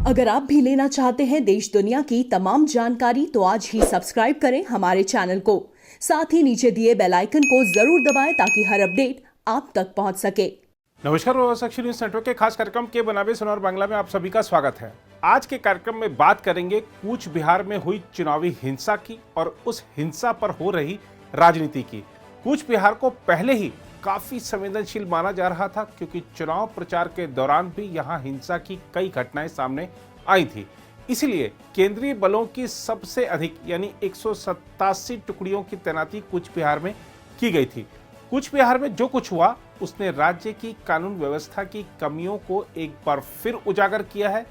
अगर आप भी लेना चाहते हैं देश दुनिया की तमाम जानकारी तो आज ही सब्सक्राइब करें हमारे चैनल को। साथ ही नीचे दिए बेल आइकन को जरूर दबाएं ताकि हर अपडेट आप तक पहुंच सके। नमस्कार, प्रवासी न्यूज नेटवर्क के खास कार्यक्रम के बनाबे सुन और बांग्ला में आप सभी का स्वागत है। आज के कार्यक्रम में बात करेंगे कूच बिहार में हुई चुनावी हिंसा की और उस हिंसा पर हो रही राजनीति की। कूच बिहार को पहले ही काफी संवेदनशील माना जा रहा था क्योंकि चुनाव प्रचार के दौरान भी यहां हिंसा की कई घटनाएं सामने आई थी। इसलिए केंद्रीय बलों की सबसे अधिक यानी 187 टुकड़ियों की तैनाती कूच बिहार में की गई थी। कूच बिहार में जो कुछ हुआ उसने राज्य की कानून व्यवस्था की कमियों को एक बार फिर उजागर किया है।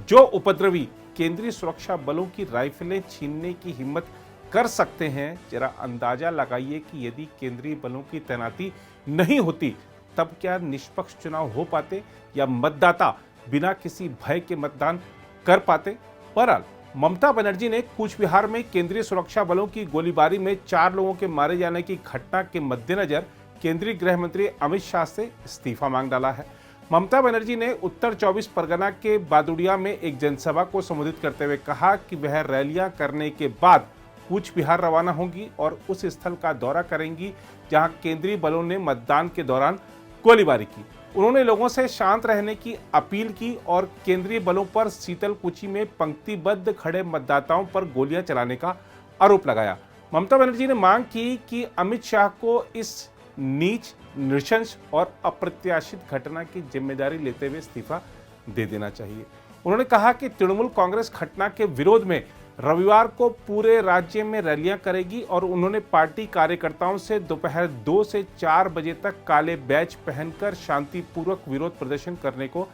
जो उपद्रवी केंद्रीय सुरक्षा बलों की राइफलें छीनने की हिम्मत कर सकते हैं, जरा अंदाजा लगाइए कि यदि केंद्रीय बलों की तैनाती नहीं होती तब क्या निष्पक्ष चुनाव हो पाते या मतदाता बिना किसी भय के मतदान कर पाते। बहरहाल ममता बनर्जी ने कूच बिहार में केंद्रीय सुरक्षा बलों की गोलीबारी में 4 लोगों के मारे जाने की घटना के मद्देनजर केंद्रीय गृह मंत्री अमित शाह से इस्तीफा मांग डाला है। ममता बनर्जी ने उत्तर 24 परगना के बादुड़िया में एक जनसभा को संबोधित करते हुए कहा कि वह रैलियां करने के बाद कूच बिहार रवाना होंगी और उस स्थल का दौरा करेंगी जहां केंद्रीय बलों ने मतदान के दौरान गोलीबारी की। उन्होंने लोगों से शांत रहने की अपील की और केंद्रीय बलों पर शीतलकुची में पंक्तिबद्ध खड़े मतदाताओं पर गोलियां चलाने का आरोप लगाया। ममता बनर्जी ने मांग की कि अमित शाह को इस नीच, नृशंस और अप्रत्याशित घटना की जिम्मेदारी लेते हुए इस्तीफा दे देना चाहिए। उन्होंने कहा कि तृणमूल कांग्रेस घटना के विरोध में रविवार को पूरे राज्य में रैलियां करेगी और उन्होंने पार्टी कार्यकर्ताओं से दोपहर 2 से 4 बजे तक काले बैच पहनकर शांतिपूर्वक विरोध प्रदर्शन करने को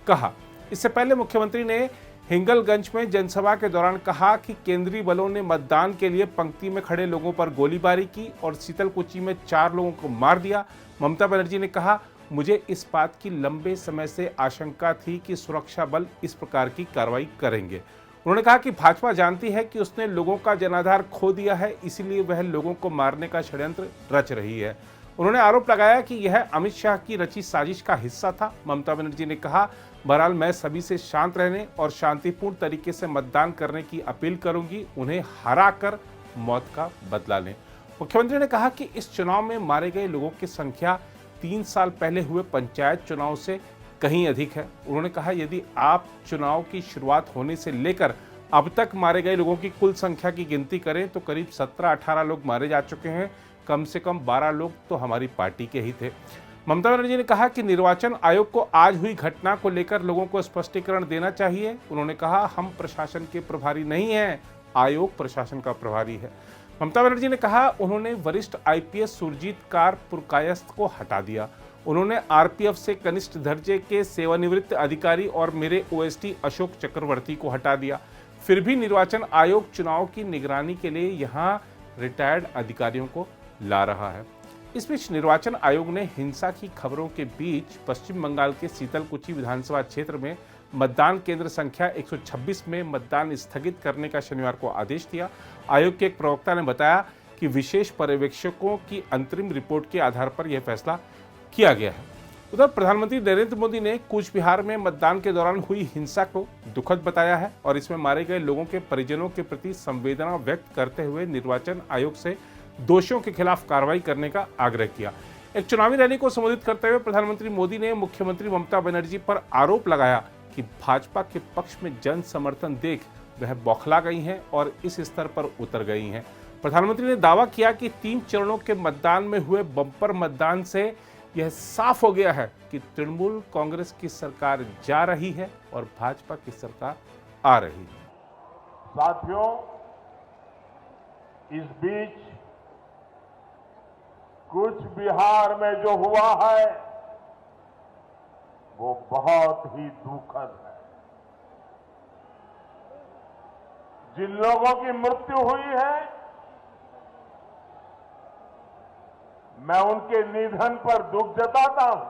कहा। इससे पहले मुख्यमंत्री ने हिंगलगंज में जनसभा के दौरान कहा कि केंद्रीय बलों ने मतदान के लिए पंक्ति में खड़े लोगों पर गोलीबारी की और शीतलकुची में 4 लोगों को मार दिया। ममता बनर्जी ने कहा, मुझे इस बात की लंबे समय से आशंका थी कि सुरक्षा बल इस प्रकार की कार्रवाई करेंगे। उन्होंने कहा कि भाजपा जानती है कि उसने लोगों का जनाधार खो दिया है, इसलिए वह लोगों को मारने का षड्यंत्र रच रही है। उन्होंने आरोप लगाया कि यह अमित शाह की रची साजिश का हिस्सा था। ममता बनर्जी ने कहा, बहरहाल मैं सभी से शांत रहने और शांतिपूर्ण तरीके से मतदान करने की अपील करूंगी, उन्हें हराकर मौत का बदला लें। मुख्यमंत्री ने कहा कि इस चुनाव में मारे गए लोगों की संख्या 3 साल पहले हुए पंचायत चुनाव से कहीं अधिक है। उन्होंने कहा, यदि आप चुनाव की शुरुआत होने से लेकर अब तक मारे गए लोगों की कुल संख्या की गिनती करें तो करीब 17-18 लोग मारे जा चुके हैं। कम से कम 12 लोग तो हमारी पार्टी के ही थे। ममता बनर्जी ने कहा कि निर्वाचन आयोग को आज हुई घटना को लेकर लोगों को स्पष्टीकरण देना चाहिए। उन्होंने कहा, हम प्रशासन के प्रभारी नहीं हैं, आयोग प्रशासन का प्रभारी है। ममता बनर्जी ने कहा, उन्होंने वरिष्ठ आईपीएस सुरजीत कार पुरकायस्थ को हटा दिया। उन्होंने आरपीएफ से कनिष्ठ दर्जे के सेवानिवृत्त अधिकारी और मेरे ओएसडी अशोक चक्रवर्ती को हटा दिया। फिर भी निर्वाचन आयोग चुनाव की निगरानी के लिए यहां रिटायर्ड अधिकारियों को ला रहा है। इस बीच निर्वाचन आयोग ने हिंसा की खबरों के बीच पश्चिम बंगाल के शीतलकुची विधानसभा क्षेत्र में मतदान केंद्र संख्या 126 में मतदान स्थगित करने का शनिवार को आदेश दिया। आयोग के एक प्रवक्ता ने बताया कि विशेष पर्यवेक्षकों की अंतरिम रिपोर्ट के आधार पर यह फैसला किया गया है। उधर प्रधानमंत्री नरेंद्र मोदी ने कूच बिहार में मतदान के दौरान हुई हिंसा को दुखद बताया है और इसमें मारे गए लोगों के परिजनों के प्रति संवेदना व्यक्त करते हुए निर्वाचन आयोग से दोषियों के खिलाफ कार्रवाई करने का आग्रह किया। एक चुनावी रैली को संबोधित करते हुए प्रधानमंत्री मोदी ने मुख्यमंत्री ममता बनर्जी पर आरोप लगाया कि भाजपा के पक्ष में जन समर्थन देख वह बौखला गई हैं और इस स्तर पर उतर गई हैं। प्रधानमंत्री ने दावा किया कि 3 चरणों के मतदान में हुए बम्पर मतदान से यह साफ हो गया है कि तृणमूल कांग्रेस की सरकार जा रही है और भाजपा की सरकार आ रही है। साथियों, इस बीच कूच बिहार में जो हुआ है वो बहुत ही दुखद है। जिन लोगों की मृत्यु हुई है मैं उनके निधन पर दुख जताता हूं।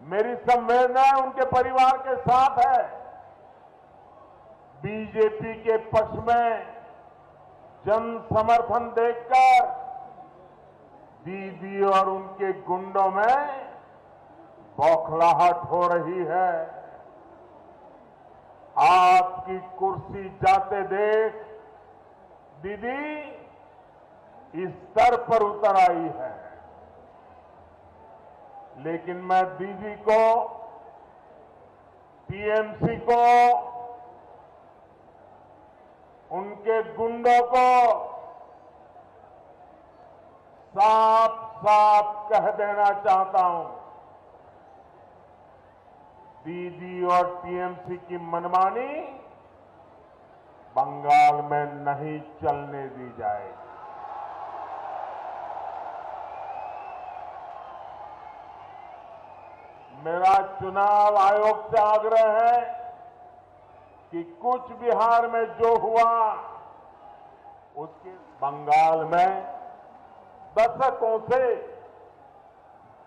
मेरी संवेदनाएं उनके परिवार के साथ है। बीजेपी के पक्ष में जन समर्थन देखकर दीदी और उनके गुंडों में बौखलाहट हो रही है। आपकी कुर्सी जाते देख दीदी इस स्तर पर उतर आई है। लेकिन मैं दीदी को, टीएमसी को, उनके गुंडों को साफ साफ कह देना चाहता हूं, दीदी और टीएमसी की मनमानी बंगाल में नहीं चलने दी जाएगी। मेरा चुनाव आयोग से आग्रह है कि कूच बिहार में जो हुआ उसके बंगाल में दशकों से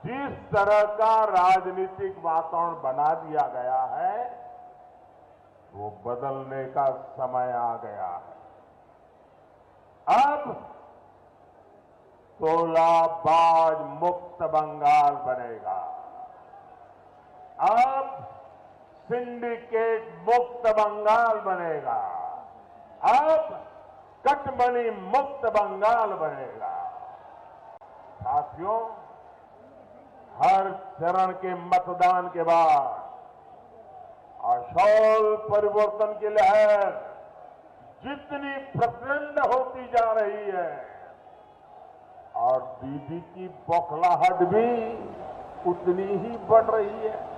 जिस तरह का राजनीतिक वातावरण बना दिया गया है वो बदलने का समय आ गया है। अब तोलाबाज मुक्त बंगाल बनेगा। अब सिंडिकेट मुक्त बंगाल बनेगा। अब कटमनी मुक्त बंगाल बनेगा। साथियों, हर चरण के मतदान के बाद आशौल परिवर्तन की लहर जितनी प्रचंड होती जा रही है और दीदी की बौखलाहट भी उतनी ही बढ़ रही है।